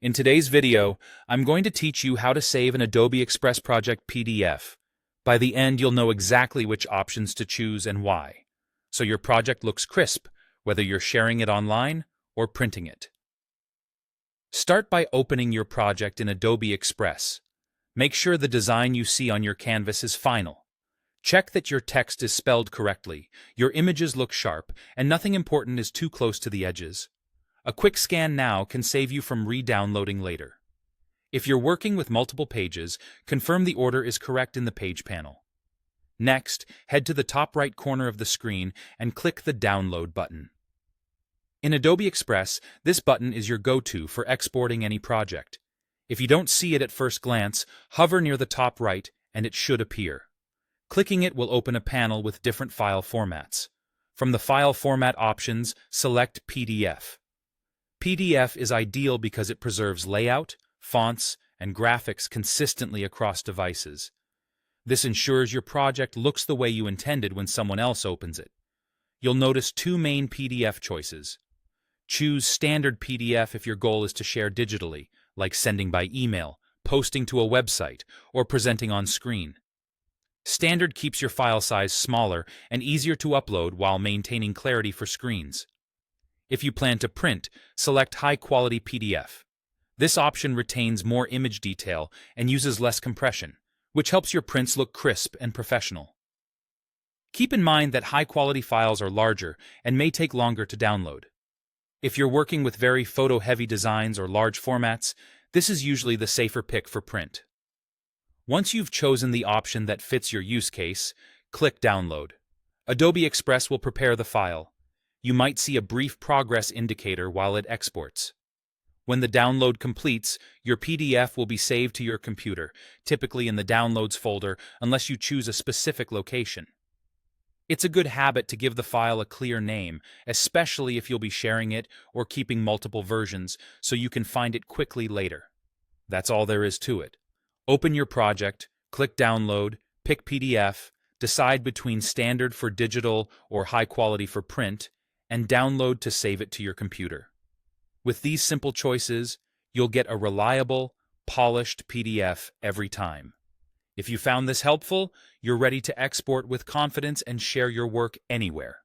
In today's video, I'm going to teach you how to save an Adobe Express project PDF. By the end, you'll know exactly which options to choose and why, so your project looks crisp, whether you're sharing it online or printing it. Start by opening your project in Adobe Express. Make sure the design you see on your canvas is final. Check that your text is spelled correctly, your images look sharp, and nothing important is too close to the edges. A quick scan now can save you from re-downloading later. If you're working with multiple pages, confirm the order is correct in the page panel. Next, head to the top right corner of the screen and click the Download button. In Adobe Express, this button is your go-to for exporting any project. If you don't see it at first glance, hover near the top right and it should appear. Clicking it will open a panel with different file formats. From the file format options, select PDF. PDF is ideal because it preserves layout, fonts, and graphics consistently across devices. This ensures your project looks the way you intended when someone else opens it. You'll notice two main PDF choices. Choose Standard PDF if your goal is to share digitally, like sending by email, posting to a website, or presenting on screen. Standard keeps your file size smaller and easier to upload while maintaining clarity for screens. If you plan to print, select High-Quality PDF. This option retains more image detail and uses less compression, which helps your prints look crisp and professional. Keep in mind that high-quality files are larger and may take longer to download. If you're working with very photo-heavy designs or large formats, this is usually the safer pick for print. Once you've chosen the option that fits your use case, click Download. Adobe Express will prepare the file. You might see a brief progress indicator while it exports. When the download completes, your PDF will be saved to your computer, typically in the Downloads folder unless you choose a specific location. It's a good habit to give the file a clear name, especially if you'll be sharing it or keeping multiple versions, so you can find it quickly later. That's all there is to it. Open your project, click Download, pick PDF, decide between Standard for digital or High Quality for print, and Download to save it to your computer. With these simple choices, you'll get a reliable, polished PDF every time. If you found this helpful, you're ready to export with confidence and share your work anywhere.